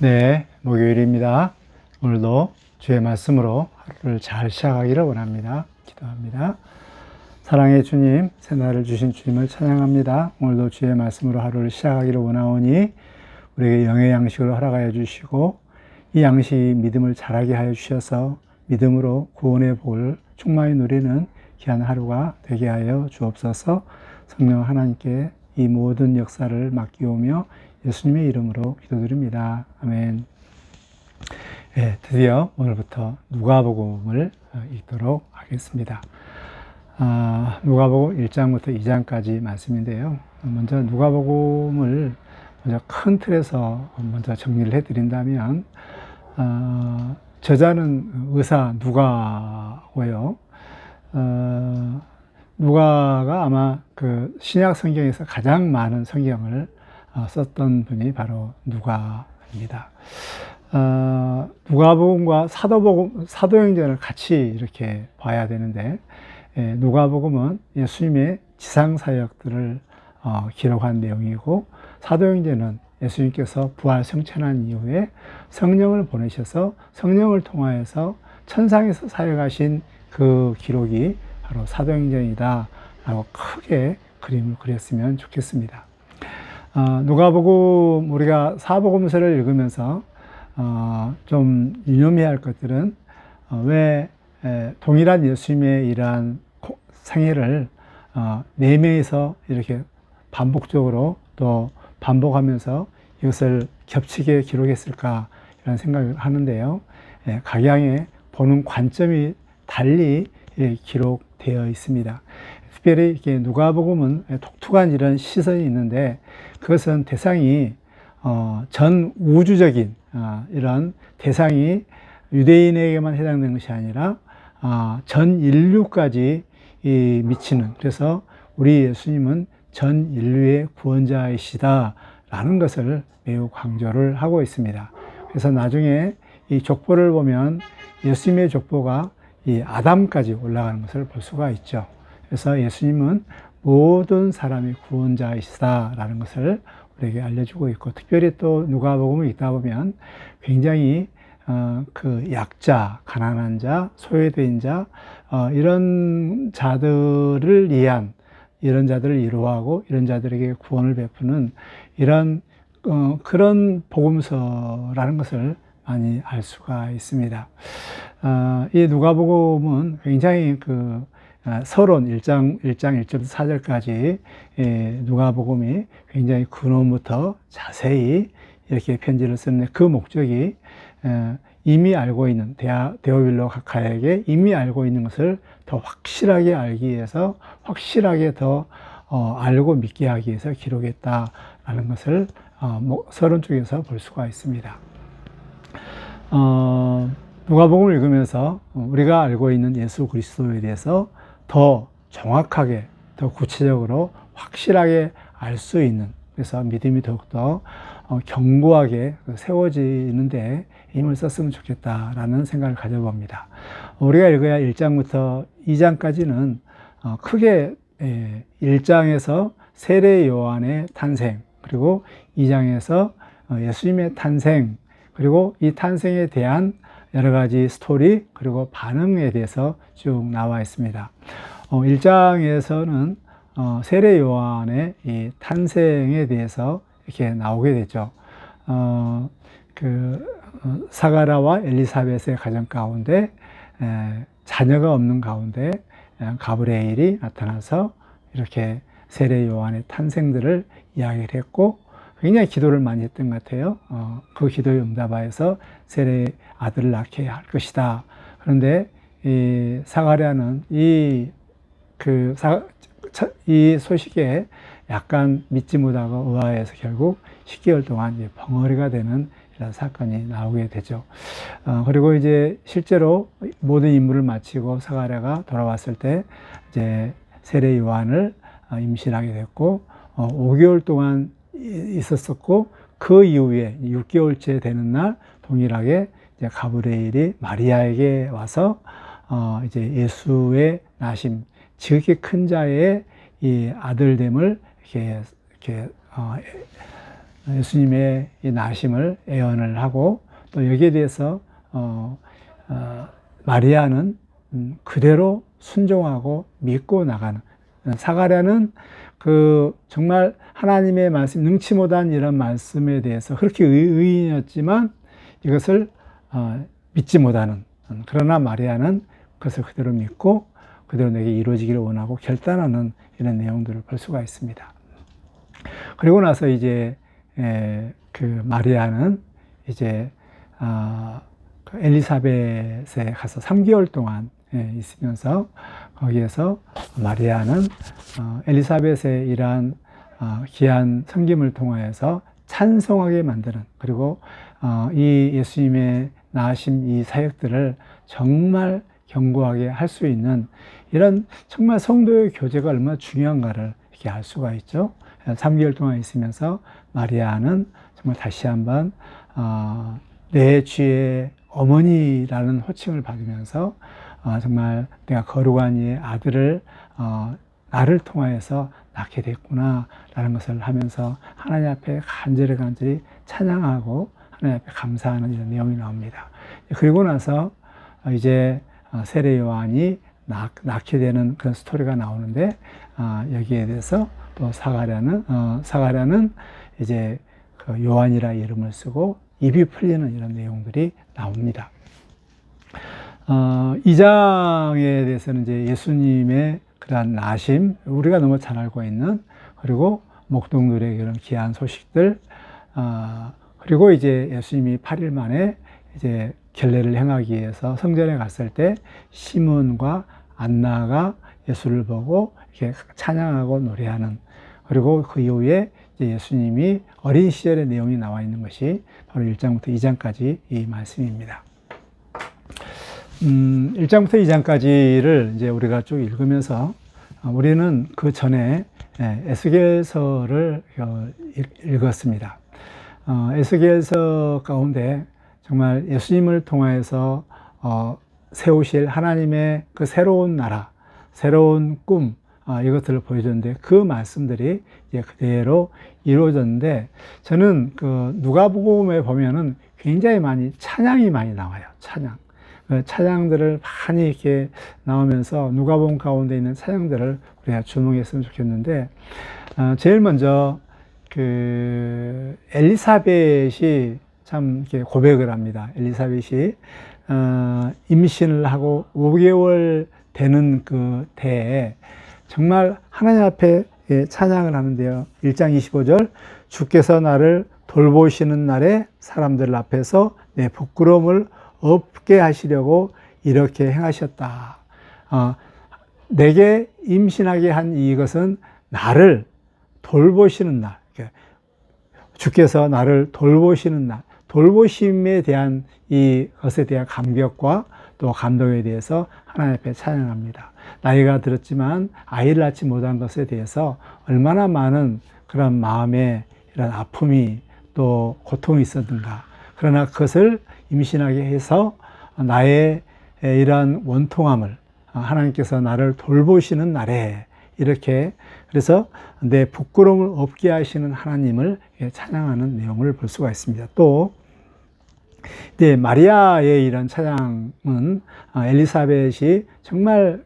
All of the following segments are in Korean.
네, 목요일입니다. 오늘도 주의 말씀으로 하루를 잘 시작하기를 원합니다. 기도합니다. 사랑의 주님, 새날을 주신 주님을 찬양합니다. 오늘도 주의 말씀으로 하루를 시작하기를 원하오니 우리에게 영의 양식을 허락하여 주시고 이 양식이 믿음을 자라게 하여 주셔서 믿음으로 구원의 복을 충만히 누리는 귀한 하루가 되게 하여 주옵소서. 성령 하나님께 이 모든 역사를 맡기오며 예수님의 이름으로 기도드립니다. 아멘. 네, 드디어 오늘부터 누가복음을 읽도록 하겠습니다. 누가복음 1장부터 2장까지 말씀인데요. 먼저 누가복음을 먼저 큰 틀에서 먼저 정리를 해드린다면, 저자는 의사 누가고요. 누가가 아마 그 신약 성경에서 가장 많은 성경을 썼던 분이 바로 누가입니다. 누가복음과 사도행전을 같이 이렇게 봐야 되는데, 누가복음은 예수님의 지상사역들을 기록한 내용이고, 사도행전은 예수님께서 부활 승천한 이후에 성령을 보내셔서 성령을 통하여서 천상에서 사역하신 그 기록이 바로 사도행전이다 라고 크게 그림을 그렸으면 좋겠습니다. 누가복음, 우리가 사복음서를 읽으면서 좀 유념해야 할 것들은 왜 동일한 예수님의 이러한 생애를 4명이서 이렇게 반복적으로 또 반복하면서 이것을 겹치게 기록했을까 이런 생각을 하는데요. 각양의 보는 관점이 달리 기록되어 있습니다. 특별히 이렇게 누가복음은 독특한 이런 시선이 있는데, 그것은 대상이 전 우주적인 이런 대상이 유대인에게만 해당되는 것이 아니라 전 인류까지 미치는, 그래서 우리 예수님은 전 인류의 구원자이시다라는 것을 매우 강조를 하고 있습니다. 그래서 나중에 이 족보를 보면 예수님의 족보가 이 아담까지 올라가는 것을 볼 수가 있죠. 그래서 예수님은 모든 사람의 구원자이시다라는 것을 우리에게 알려주고 있고, 특별히 또 누가복음을 읽다 보면 굉장히 그 약자, 가난한 자, 소외된 자, 이런 자들을 위한, 이런 자들을 위로하고 이런 자들에게 구원을 베푸는 이런 그런 복음서라는 것을 많이 알 수가 있습니다. 이 누가복음은 굉장히 그 서론 1장 1절부터 4절까지 누가복음이 굉장히 근원부터 자세히 이렇게 편지를 쓰는 그 목적이 이미 알고 있는 데오빌로 각하에게 이미 알고 있는 것을 더 확실하게 알기 위해서, 확실하게 더 알고 믿게 하기 위해서 기록했다라는 것을 서론 쪽에서 볼 수가 있습니다. 누가복음을 읽으면서 우리가 알고 있는 예수 그리스도에 대해서 더 정확하게, 더 구체적으로 확실하게 알 수 있는, 그래서 믿음이 더욱더 견고하게 세워지는데 힘을 썼으면 좋겠다라는 생각을 가져봅니다. 우리가 읽어야 1장부터 2장까지는 크게 1장에서 세례 요한의 탄생, 그리고 2장에서 예수님의 탄생, 그리고 이 탄생에 대한 여러 가지 스토리, 그리고 반응에 대해서 쭉 나와 있습니다. 1장에서는 세례 요한의 이 탄생에 대해서 이렇게 나오게 되죠. 사가랴와 엘리사벳의 가정 가운데 자녀가 없는 가운데 가브리엘이 나타나서 이렇게 세례 요한의 탄생들을 이야기를 했고, 굉장히 기도를 많이 했던 것 같아요. 그 기도에 응답하여서 세례 아들을 낳게 할 것이다. 그런데 이 사가랴는 이 소식에 약간 믿지 못하고 의아해서 결국 10개월 동안 벙어리가 되는 이런 사건이 나오게 되죠. 그리고 이제 실제로 모든 임무를 마치고 사가랴가 돌아왔을 때 이제 세례 요한을 임신하게 됐고, 5개월 동안 있었었고, 그 이후에 6개월째 되는 날 동일하게 이제 가브리엘이 마리아에게 와서 이제 예수의 나심, 지극히 큰 자의 이 아들됨을 이렇게 예수님의 이 나심을 예언을 하고 또 여기에 대해서 마리아는 그대로 순종하고 믿고 나가는, 사가랴는 그 정말 하나님의 말씀, 능치 못한 이런 말씀에 대해서 그렇게 의인이었지만 이것을 믿지 못하는, 그러나 마리아는 그것을 그대로 믿고 그대로 내게 이루어지기를 원하고 결단하는 이런 내용들을 볼 수가 있습니다. 그리고 나서 이제 그 마리아는 이제 엘리사벳에 가서 3개월 동안 있으면서 거기에서 마리아는 엘리사벳의 이러한 귀한 섬김을 통하여서 찬송하게 만드는, 그리고 이 예수님의 나으심 이 사역들을 정말 견고하게 할 수 있는 이런 정말 성도의 교제가 얼마나 중요한가를 이렇게 알 수가 있죠. 3개월 동안 있으면서 마리아는 정말 다시 한번 내 주의 어머니라는 호칭을 받으면서 정말 내가 거룩한 이의 아들을 나를 통하여서 낳게 됐구나 라는 것을 하면서 하나님 앞에 간절히 찬양하고 하나님 앞에 감사하는 이런 내용이 나옵니다. 그리고 나서 이제 세례 요한이 낳게 되는 그런 스토리가 나오는데 여기에 대해서 또 사가랴는 이제 그 요한이라 이름을 쓰고 입이 풀리는 이런 내용들이 나옵니다. 2장에 대해서는 이제 예수님의 그러한 나심, 우리가 너무 잘 알고 있는, 그리고 목동들의 그런 귀한 소식들, 그리고 이제 예수님이 8일 만에 이제 결례를 행하기 위해서 성전에 갔을 때 시몬과 안나가 예수를 보고 이렇게 찬양하고 노래하는, 그리고 그 이후에 이제 예수님이 어린 시절의 내용이 나와 있는 것이 바로 1장부터 2장까지 이 말씀입니다. 1장부터 2장까지를 이제 우리가 쭉 읽으면서 우리는 그 전에 에스겔서를 읽었습니다. 에스겔서 가운데 정말 예수님을 통하여서 세우실 하나님의 그 새로운 나라, 새로운 꿈, 이것들을 보여줬는데 그 말씀들이 이제 그대로 이루어졌는데, 저는 그 누가복음에 보면은 굉장히 찬양이 많이 나와요. 찬양들을 많이 이렇게 나오면서 누가복음 가운데 있는 찬양들을 우리가 주목했으면 좋겠는데, 제일 먼저 그 엘리사벳이 참 이렇게 고백을 합니다. 엘리사벳이 임신을 하고 5개월 되는 그 때에 정말 하나님 앞에 찬양을 하는데요. 1장 25절, 주께서 나를 돌보시는 날에 사람들 앞에서 내 부끄러움을 없게 하시려고 이렇게 행하셨다. 내게 임신하게 한 이것은 나를 돌보시는 날, 주께서 나를 돌보시는 날, 돌보심에 대한 이것에 대한 감격과 또 감동에 대해서 하나님 앞에 찬양합니다. 나이가 들었지만 아이를 낳지 못한 것에 대해서 얼마나 많은 그런 마음의 이런 아픔이 또 고통이 있었는가. 그러나 그것을 임신하게 해서 나의 이러한 원통함을 하나님께서 나를 돌보시는 날에 이렇게, 그래서 내 부끄러움을 없게 하시는 하나님을 찬양하는 내용을 볼 수가 있습니다. 또 마리아의 이런 찬양은 엘리사벳이 정말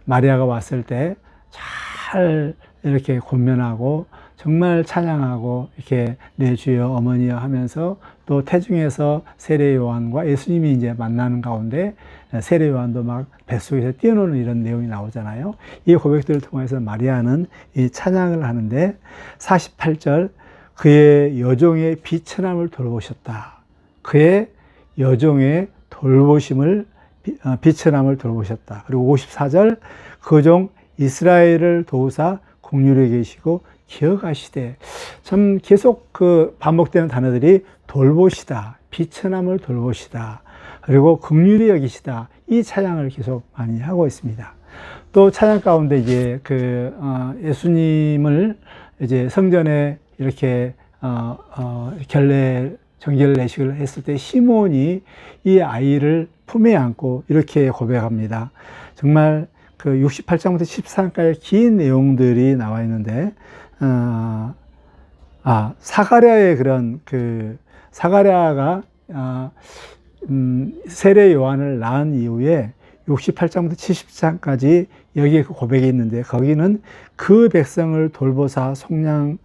마리아가 왔을 때 잘 이렇게 권면하고 정말 찬양하고 이렇게 내 주여 어머니여 하면서 또 태중에서 세례 요한과 예수님이 이제 만나는 가운데 세례 요한도 막 뱃속에서 뛰어노는 이런 내용이 나오잖아요. 이 고백들을 통해서 마리아는 이 찬양을 하는데 48절, 그의 여종의 비천함을 돌보셨다. 그의 여종의 비천함을 돌보셨다. 그리고 54절, 그 종 이스라엘을 도우사 국률에 계시고 기억하시되, 참 계속 그 반복되는 단어들이 돌보시다, 비천함을 돌보시다, 그리고 긍휼히 여기시다, 이 찬양을 계속 많이 하고 있습니다. 또 찬양 가운데 이제 예수님을 이제 성전에 이렇게 정결 내식을 했을 때 시몬이 이 아이를 품에 안고 이렇게 고백합니다. 정말 그 68장부터 14장까지 긴 내용들이 나와 있는데 사가랴의 그런 사가랴가 세례 요한을 낳은 이후에 68장부터 70장까지 여기에 그 고백이 있는데, 거기는 그 백성을 돌보사 속량하며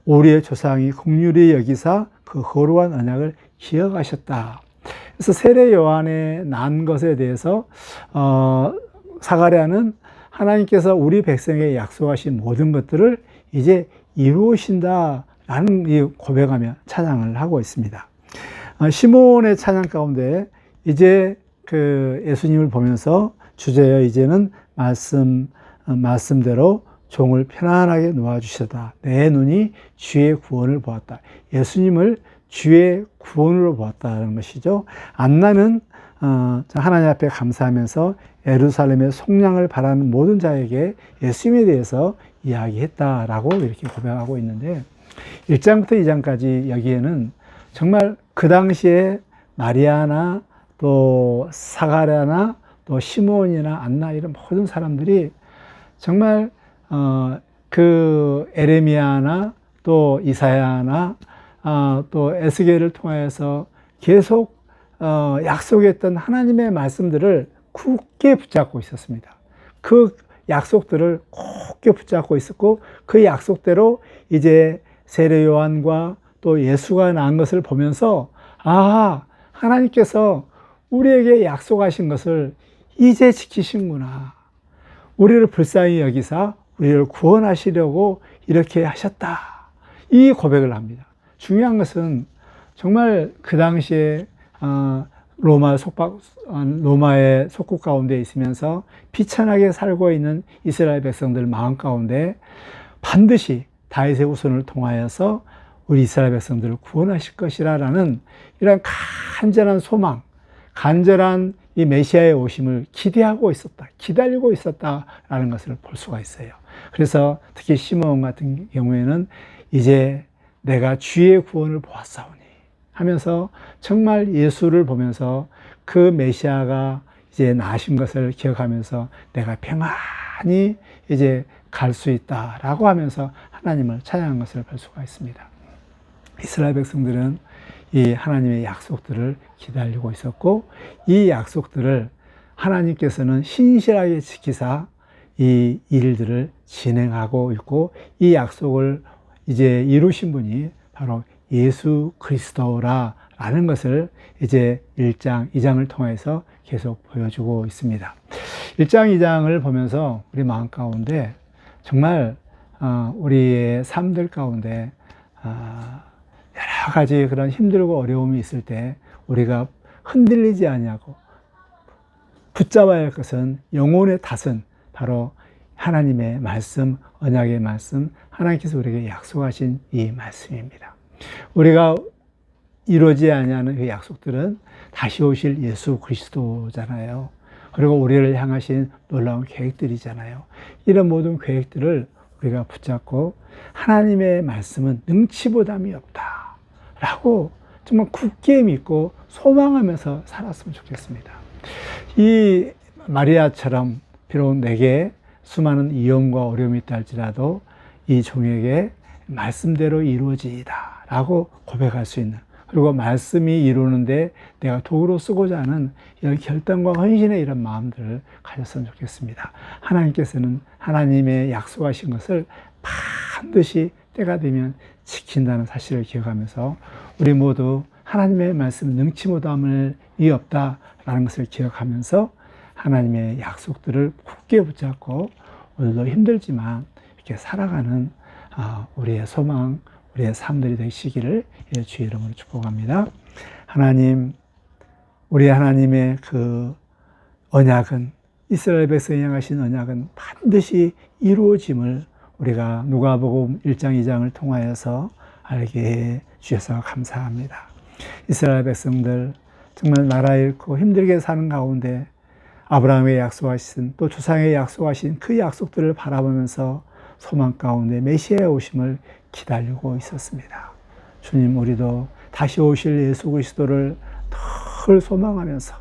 우리의 조상이 긍휼히 여기사 그 거룩한 언약을 기억하셨다. 그래서 세례 요한의 난 것에 대해서 사가랴는 하나님께서 우리 백성에게 약속하신 모든 것들을 이제 이루신다라는 이 고백하며 찬양을 하고 있습니다. 시몬의 찬양 가운데 이제 예수님을 보면서 주제여 이제는 말씀대로 종을 편안하게 놓아주셨다. 내 눈이 주의 구원을 보았다. 예수님을 주의 구원으로 보았다는 것이죠. 안나는 하나님 앞에 감사하면서 예루살렘의 속량을 바라는 모든 자에게 예수님에 대해서 이야기했다라고 이렇게 고백하고 있는데, 1장부터 2장까지 여기에는 정말 그 당시에 마리아나 또 사가랴나 또 시몬이나 안나 이런 모든 사람들이 정말 그 에레미야나 또 이사야나 또 에스겔을 통하여서 계속 약속했던 하나님의 말씀들을 굳게 붙잡고 있었습니다. 그 약속들을 굳게 붙잡고 있었고, 그 약속대로 이제 세례 요한과 또 예수가 낳은 것을 보면서 하나님께서 우리에게 약속하신 것을 이제 지키신구나. 우리를 불쌍히 여기사 우리를 구원하시려고 이렇게 하셨다. 이 고백을 합니다. 중요한 것은 정말 그 당시에 로마의 속국 가운데 있으면서 비천하게 살고 있는 이스라엘 백성들 마음 가운데 반드시 다윗의 후손을 통하여서 우리 이스라엘 백성들을 구원하실 것이라는 이런 간절한 소망, 간절한 이 메시아의 오심을 기대하고 있었다, 기다리고 있었다라는 것을 볼 수가 있어요. 그래서 특히 시몬 같은 경우에는 이제 내가 주의 구원을 보았사오니 하면서 정말 예수를 보면서 그 메시아가 이제 나신 것을 기억하면서 내가 평안히 이제 갈 수 있다라고 하면서 하나님을 찬양한 것을 볼 수가 있습니다. 이스라엘 백성들은 이 하나님의 약속들을 기다리고 있었고, 이 약속들을 하나님께서는 신실하게 지키사 이 일들을 진행하고 있고, 이 약속을 이제 이루신 분이 바로 예수 그리스도라는 것을 이제 1장, 2장을 통해서 계속 보여주고 있습니다. 1장, 2장을 보면서 우리 마음 가운데 정말 우리의 삶들 가운데 여러 가지 그런 힘들고 어려움이 있을 때 우리가 흔들리지 아니하고 붙잡아야 할 것은, 영혼의 탓은 바로 하나님의 말씀, 언약의 말씀, 하나님께서 우리에게 약속하신 이 말씀입니다. 우리가 이루어지지 아니하는 그 약속들은 다시 오실 예수 그리스도잖아요. 그리고 우리를 향하신 놀라운 계획들이잖아요. 이런 모든 계획들을 우리가 붙잡고 하나님의 말씀은 능치보담이 없다 라고 정말 굳게 믿고 소망하면서 살았으면 좋겠습니다. 이 마리아처럼 비록 내게 수많은 위험과 어려움이 있다 할지라도 이 종에게 말씀대로 이루어지이다 라고 고백할 수 있는, 그리고 말씀이 이루는데 내가 도구로 쓰고자 하는 이런 결단과 헌신의 이런 마음들을 가졌으면 좋겠습니다. 하나님께서는 하나님의 약속하신 것을 반드시 때가 되면 지킨다는 사실을 기억하면서 우리 모두 하나님의 말씀은 능치 못함이 없다라는 것을 기억하면서 하나님의 약속들을 굳게 붙잡고 오늘도 힘들지만 이렇게 살아가는 우리의 소망, 우리의 삶들이 되시기를 주의 이름으로 축복합니다. 하나님, 우리 하나님의 그 언약은, 이스라엘 백성이 향하신 언약은 반드시 이루어짐을 우리가 누가복음 1장 2장을 통하여서 알게 해 주셔서 감사합니다. 이스라엘 백성들 정말 나라 잃고 힘들게 사는 가운데 아브라함의 약속하신, 또 조상의 약속하신 그 약속들을 바라보면서 소망 가운데 메시아의 오심을 기다리고 있었습니다. 주님, 우리도 다시 오실 예수 그리스도를 늘 소망하면서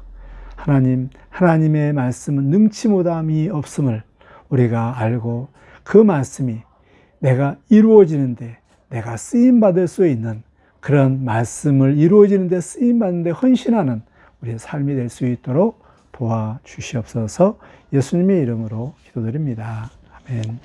하나님의 말씀은 능치 못함이 없음을 우리가 알고 그 말씀이 내가 이루어지는데 내가 쓰임받을 수 있는 그런 말씀을 이루어지는데 쓰임받는데 헌신하는 우리의 삶이 될 수 있도록 도와주시옵소서. 예수님의 이름으로 기도드립니다. 아멘.